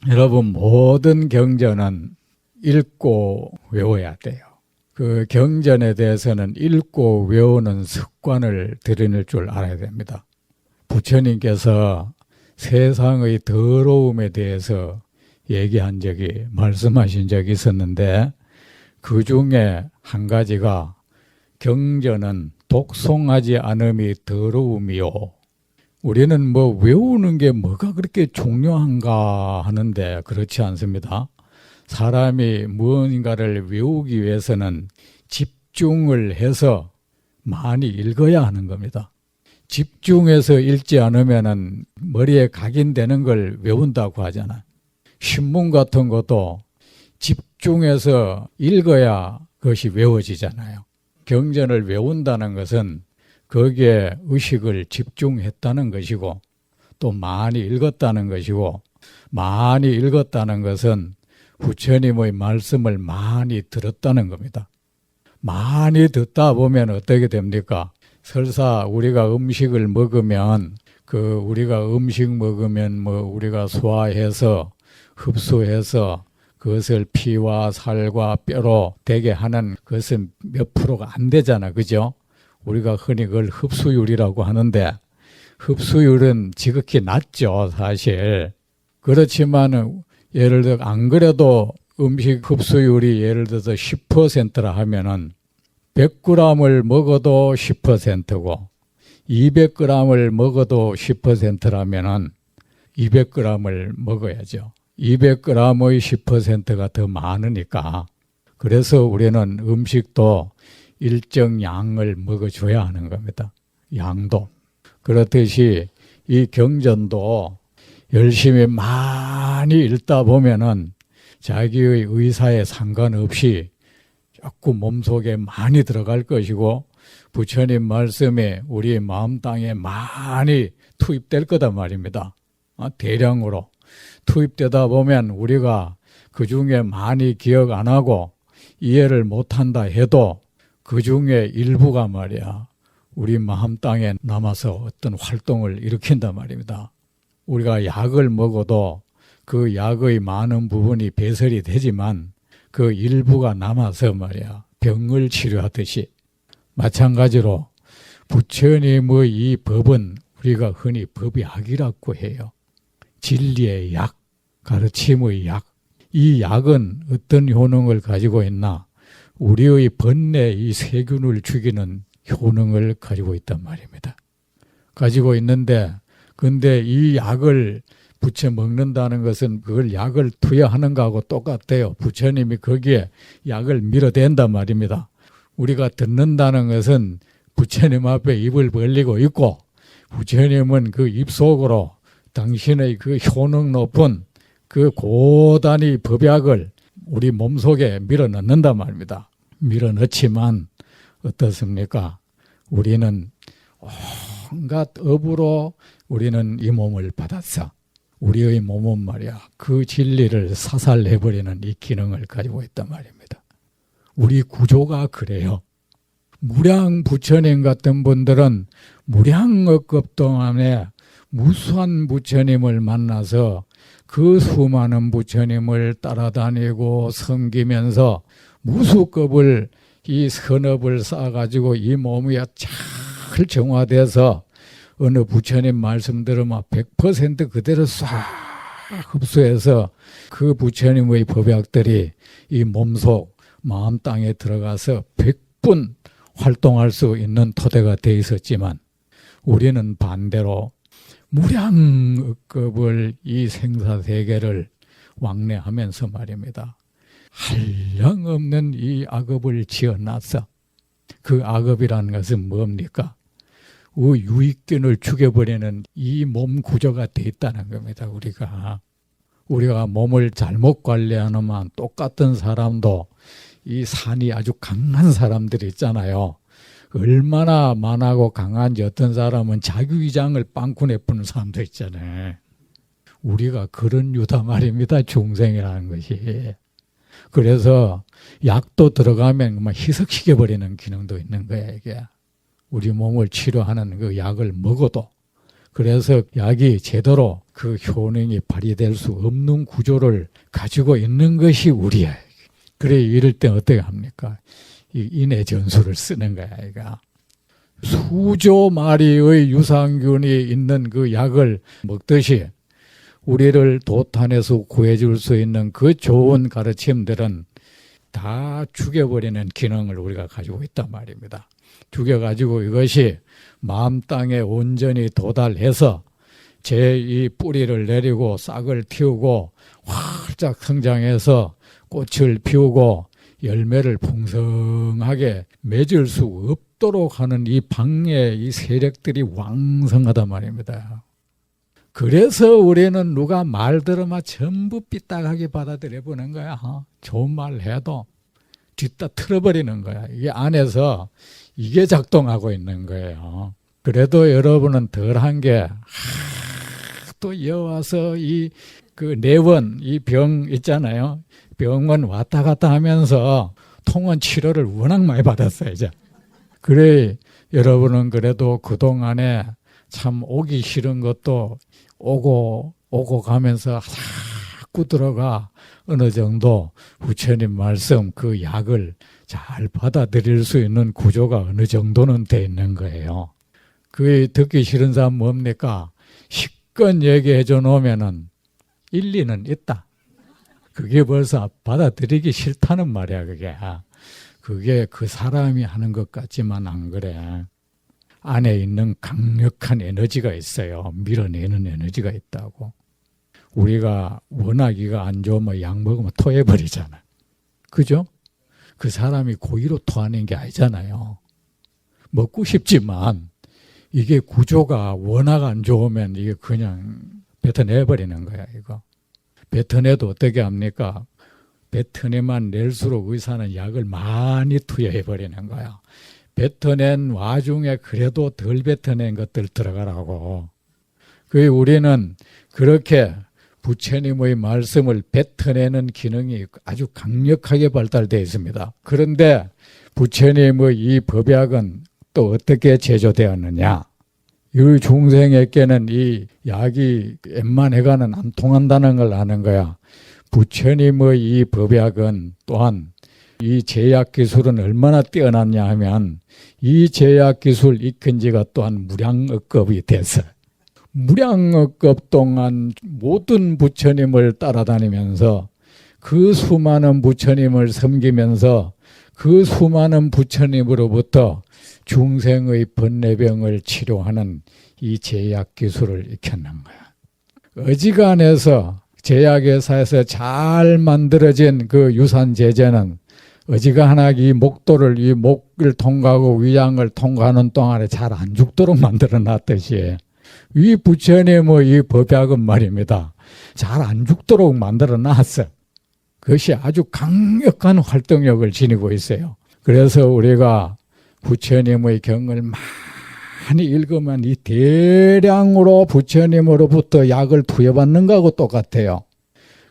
여러분, 모든 경전은 읽고 외워야 돼요. 그 경전에 대해서는 읽고 외우는 습관을 들이는 줄 알아야 됩니다. 부처님께서 세상의 더러움에 대해서 말씀하신 적이 있었는데, 그 중에 한 가지가 경전은 독송하지 않음이 더러움이요. 우리는 뭐 외우는 게 뭐가 그렇게 중요한가 하는데 그렇지 않습니다. 사람이 무언가를 외우기 위해서는 집중을 해서 많이 읽어야 하는 겁니다. 집중해서 읽지 않으면 머리에 각인되는 걸 외운다고 하잖아요. 신문 같은 것도 집중해서 읽어야 그것이 외워지잖아요. 경전을 외운다는 것은 거기에 의식을 집중했다는 것이고, 또 많이 읽었다는 것이고, 많이 읽었다는 것은 부처님의 말씀을 많이 들었다는 겁니다. 많이 듣다 보면 어떻게 됩니까? 설사 우리가 음식을 먹으면 우리가 음식 먹으면 우리가 소화해서 흡수해서 그것을 피와 살과 뼈로 되게 하는 것은 몇 프로가 안 되잖아. 그죠? 우리가 흔히 그걸 흡수율이라고 하는데, 흡수율은 지극히 낮죠, 사실. 그렇지만 예를 들어 안 그래도 음식 흡수율이 예를 들어서 10%라 하면은 100g을 먹어도 10%고 200g을 먹어도 10%라면은 200g을 먹어야죠. 200g의 10%가 더 많으니까. 그래서 우리는 음식도 일정 양을 먹어줘야 하는 겁니다. 양도. 그렇듯이 이 경전도 열심히 많이 읽다 보면은 자기의 의사에 상관없이 자꾸 몸속에 많이 들어갈 것이고, 부처님 말씀에 우리 마음 땅에 많이 투입될 거단 말입니다. 대량으로 투입되다 보면 우리가 그 중에 많이 기억 안 하고 이해를 못한다 해도 그 중에 일부가 말이야, 우리 마음 땅에 남아서 어떤 활동을 일으킨단 말입니다. 우리가 약을 먹어도 그 약의 많은 부분이 배설이 되지만 그 일부가 남아서 말이야, 병을 치료하듯이. 마찬가지로 부처님의 이 법은 우리가 흔히 법약이라고 해요. 진리의 약, 가르침의 약. 이 약은 어떤 효능을 가지고 있나? 우리의 번뇌 이 세균을 죽이는 효능을 가지고 있단 말입니다. 가지고 있는데, 근데 이 약을 부처 먹는다는 것은 그걸 약을 투여하는 거하고 똑같아요. 부처님이 거기에 약을 밀어댄단 말입니다. 우리가 듣는다는 것은 부처님 앞에 입을 벌리고 있고, 부처님은 그 입 속으로 당신의 그 효능 높은 그 고단위 법약을 우리 몸속에 밀어넣는단 말입니다. 밀어넣지만 어떻습니까? 우리는 온갖 업으로 우리는 이 몸을 받았어. 우리의 몸은 말이야, 그 진리를 사살해버리는 이 기능을 가지고 있단 말입니다. 우리 구조가 그래요. 무량 부처님 같은 분들은 무량억급 동안에 무수한 부처님을 만나서 그 수많은 부처님을 따라다니고 섬기면서 무수급을 이 선업을 쌓아가지고 이 몸이 잘 정화돼서 어느 부처님 말씀 들으면 100% 그대로 싹 흡수해서 그 부처님의 법약들이 이 몸속 마음 땅에 들어가서 100분 활동할 수 있는 토대가 돼 있었지만, 우리는 반대로 무량급을 이 생사세계를 왕래하면서 말입니다, 한량없는 이 악업을 지어놨어. 그 악업이라는 것은 뭡니까? 유익균을 죽여버리는 이 몸 구조가 돼 있다는 겁니다. 우리가 몸을 잘못 관리하면 똑같은 사람도 이 산이 아주 강한 사람들이 있잖아요. 얼마나 만하고 강한지 어떤 사람은 자기 위장을 빵꾸 내푸는 사람도 있잖아요. 우리가 그런 유다 말입니다. 중생이라는 것이. 그래서 약도 들어가면 희석시켜버리는 기능도 있는 거야, 이게. 우리 몸을 치료하는 그 약을 먹어도 그래서 약이 제대로 그 효능이 발휘될 수 없는 구조를 가지고 있는 것이 우리야. 그래 이럴 때 어떻게 합니까? 이 인해 전술을 쓰는 거야. 이가 수조 마리의 유산균이 있는 그 약을 먹듯이 우리를 도탄에서 구해줄 수 있는 그 좋은 가르침들은 다 죽여버리는 기능을 우리가 가지고 있단 말입니다. 죽여가지고 이것이 마음 땅에 온전히 도달해서 제2 뿌리를 내리고 싹을 틔우고 활짝 성장해서 꽃을 피우고 열매를 풍성하게 맺을 수 없도록 하는 이 방해 이 세력들이 왕성하단 말입니다. 그래서 우리는 누가 말 들으면 전부 삐딱하게 받아들여 보는 거야. 좋은 말 해도 뒤따 틀어버리는 거야. 이게 안에서 이게 작동하고 있는 거예요. 그래도 여러분은 덜한 게 또 여와서 이 그 내원 이 병 있잖아요. 병원 왔다 갔다 하면서 통원 치료를 워낙 많이 받았어요. 이제. 그래 여러분은 그래도 그동안에 참 오기 싫은 것도 오고 가면서 자꾸 들어가 어느 정도 부처님 말씀 그 약을 잘 받아들일 수 있는 구조가 어느 정도는 돼 있는 거예요. 그게 듣기 싫은 사람 뭡니까? 시건 얘기해 줘 놓으면은 일리는 있다. 그게 벌써 받아들이기 싫다는 말이야. 그게 그 사람이 하는 것 같지만 안 그래. 안에 있는 강력한 에너지가 있어요. 밀어내는 에너지가 있다고. 우리가 워낙 이가 안 좋으면 약 먹으면 토해버리잖아. 그죠? 그 사람이 고의로 토하는 게 아니잖아요. 먹고 싶지만 이게 구조가 워낙 안 좋으면 이게 그냥 뱉어내버리는 거야. 이거 뱉어내도 어떻게 합니까? 뱉어내만 낼수록 의사는 약을 많이 투여해버리는 거야. 뱉어낸 와중에 그래도 덜 뱉어낸 것들 들어가라고. 우리는 그렇게 부처님의 말씀을 뱉어내는 기능이 아주 강력하게 발달되어 있습니다. 그런데 부처님의 이 법약은 또 어떻게 제조되었느냐? 이 중생에게는 이 약이 웬만해가는 안 통한다는 걸 아는 거야. 부처님의 이 법약은 또한 이 제약 기술은 얼마나 뛰어났냐 하면 이 제약 기술 익힌 지가 또한 무량억겁이 됐어요. 무량억겁 동안 모든 부처님을 따라다니면서 그 수많은 부처님을 섬기면서 그 수많은 부처님으로부터 중생의 번뇌병을 치료하는 이 제약 기술을 익혀낸 거야. 어지간해서 제약회사에서 잘 만들어진 그 유산 제제는 어지간하게 이 목도를 이 목을 통과하고 위장을 통과하는 동안에 잘 안 죽도록 만들어 놨듯이 이 부처님의 이 법약은 말입니다. 잘 안 죽도록 만들어 놨어. 그것이 아주 강력한 활동력을 지니고 있어요. 그래서 우리가 부처님의 경을 많이 읽으면 이 대량으로 부처님으로부터 약을 투여받는 거하고 똑같아요.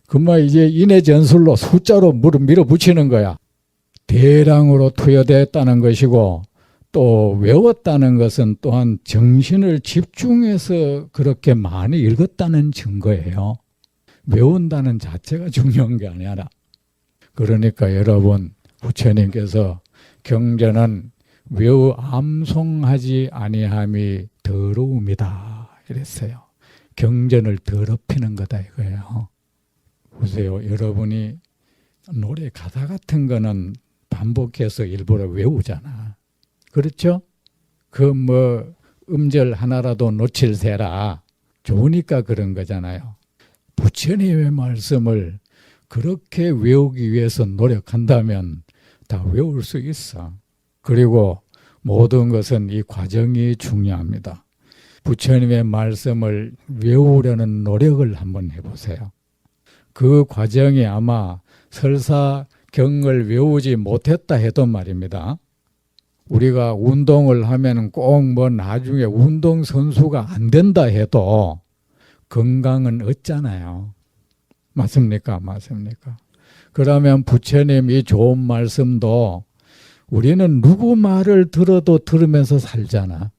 그만 이제 인해 전술로 숫자로 밀어붙이는 거야. 대량으로 투여됐다는 것이고 또 외웠다는 것은 또한 정신을 집중해서 그렇게 많이 읽었다는 증거예요. 외운다는 자체가 중요한 게 아니라. 그러니까 여러분 부처님께서 경전은 외우 암송하지 아니함이 더러움이다 이랬어요. 경전을 더럽히는 거다 이거예요. 보세요. 여러분이 노래 가사 같은 거는 반복해서 일부러 외우잖아. 그렇죠? 그 음절 하나라도 놓칠세라 좋으니까 그런 거잖아요. 부처님의 말씀을 그렇게 외우기 위해서 노력한다면 다 외울 수 있어. 그리고 모든 것은 이 과정이 중요합니다. 부처님의 말씀을 외우려는 노력을 한번 해보세요. 그 과정이 아마 설사 경을 외우지 못했다 해도 말입니다. 우리가 운동을 하면 꼭 나중에 운동선수가 안 된다 해도 건강은 얻잖아요. 맞습니까? 그러면 부처님 이 좋은 말씀도 우리는 누구 말을 들어도 들으면서 살잖아.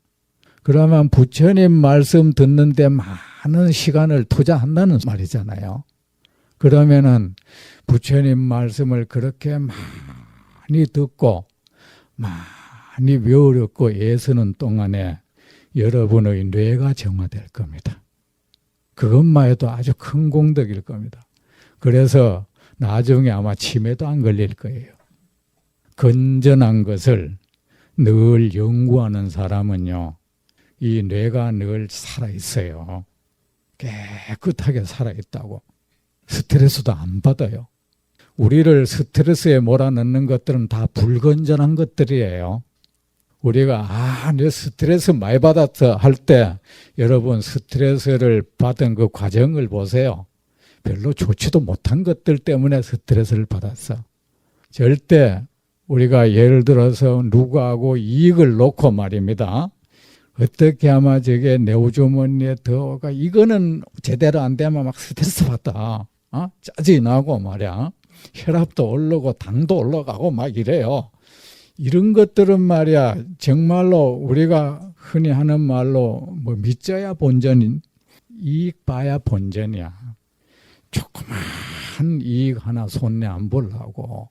그러면 부처님 말씀 듣는데 많은 시간을 투자한다는 말이잖아요. 그러면은 부처님 말씀을 그렇게 많이 듣고 많이 외우려고 애쓰는 동안에 여러분의 뇌가 정화될 겁니다. 그것만 해도 아주 큰 공덕일 겁니다. 그래서 나중에 아마 치매도 안 걸릴 거예요. 건전한 것을 늘 연구하는 사람은요, 이 뇌가 늘 살아있어요. 깨끗하게 살아있다고. 스트레스도 안 받아요. 우리를 스트레스에 몰아넣는 것들은 다 불건전한 것들이에요. 우리가 내 스트레스 많이 받았어 할 때 여러분 스트레스를 받은 그 과정을 보세요. 별로 좋지도 못한 것들 때문에 스트레스를 받았어. 절대 우리가 예를 들어서 누구하고 이익을 놓고 말입니다. 어떻게 하면 저게 내 우주머니에 들어가 이거는 제대로 안 되면 막 스트레스 받아. 짜증이 나고 말이야. 혈압도 오르고 당도 올라가고 막 이래요. 이런 것들은 말이야 정말로 우리가 흔히 하는 말로 뭐 믿져야 본전인 이익 봐야 본전이야. 조그만 이익 하나 손내 안 보려고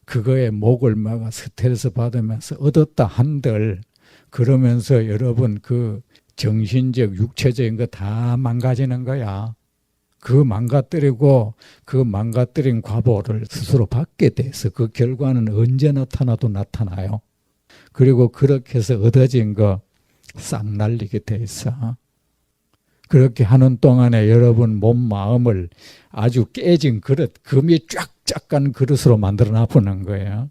그거에 목을 막아 스트레스 받으면서 얻었다 한들 그러면서 여러분 그 정신적 육체적인 거 다 망가지는 거야. 그 망가뜨리고 그 망가뜨린 과보를 스스로 받게 돼서 그 결과는 언제 나타나도 나타나요. 그리고 그렇게 해서 얻어진 거 싹 날리게 돼 있어. 그렇게 하는 동안에 여러분 몸 마음을 아주 깨진 그릇, 금이 쫙쫙 간 그릇으로 만들어 놔보는 거예요.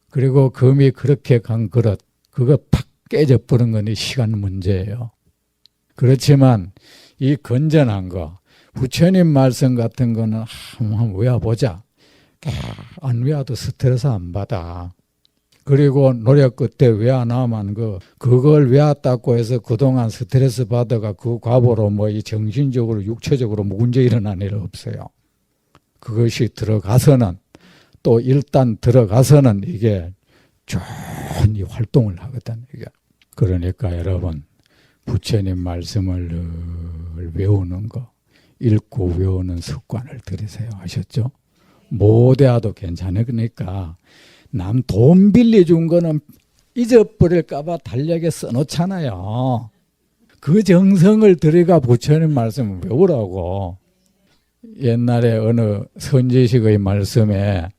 그리고 금이 그렇게 간 그릇, 그거 팍 깨져 버린 건 시간 문제예요. 그렇지만 이 건전한 거, 부처님 말씀 같은 거는 한번 외워보자. 안 외워도 스트레스 안 받아. 그리고 노력 끝에 외워 나면 그걸 외웠다고 해서 그동안 스트레스 받아가 그 과보로 뭐 이 정신적으로 육체적으로 문제 일어난 일 없어요. 그것이 들어가서는 또 일단 들어가서는 이게 좋은 이 활동을 하거든. 이게. 그러니까 여러분 부처님 말씀을 늘 외우는 거, 읽고 외우는 습관을 들이세요. 아셨죠? 못외워도 괜찮으니까 남 돈 빌려준 거는 잊어버릴까 봐 달력에 써놓잖아요. 그 정성을 들여가 부처님 말씀을 외우라고. 옛날에 어느 선지식의 말씀에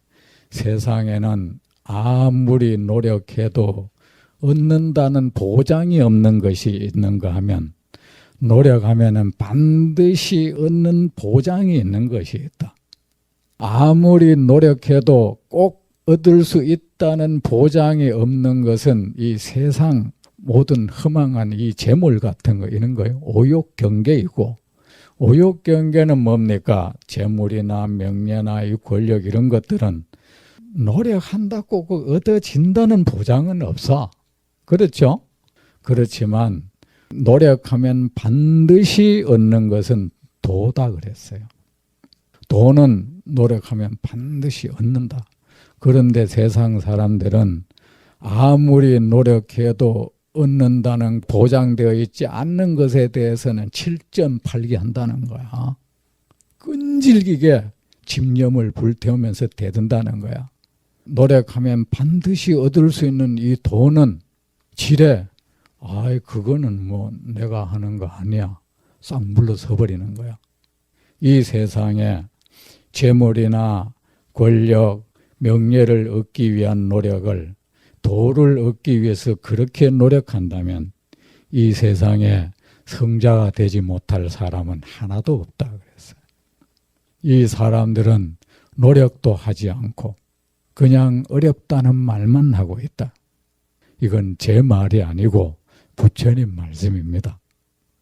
세상에는 아무리 노력해도 얻는다는 보장이 없는 것이 있는가 하면 노력하면은 반드시 얻는 보장이 있는 것이 있다. 아무리 노력해도 꼭 얻을 수 있다는 보장이 없는 것은 이 세상 모든 허망한 이 재물 같은 거 이런 거예요. 오욕경계이고 오욕경계는 뭡니까? 재물이나 명예나 이 권력 이런 것들은 노력한다고 얻어진다는 보장은 없어. 그렇죠? 그렇지만 노력하면 반드시 얻는 것은 도다 그랬어요. 도는 노력하면 반드시 얻는다. 그런데 세상 사람들은 아무리 노력해도 얻는다는 보장되어 있지 않는 것에 대해서는 7.8기 한다는 거야. 끈질기게 집념을 불태우면서 대든다는 거야. 노력하면 반드시 얻을 수 있는 이 도는 지레 그거는 뭐 내가 하는 거 아니야. 싹 물러서 버리는 거야. 이 세상에 재물이나 권력, 명예를 얻기 위한 노력을 도를 얻기 위해서 그렇게 노력한다면 이 세상에 성자가 되지 못할 사람은 하나도 없다 그랬어요. 이 사람들은 노력도 하지 않고 그냥 어렵다는 말만 하고 있다. 이건 제 말이 아니고 부처님 말씀입니다.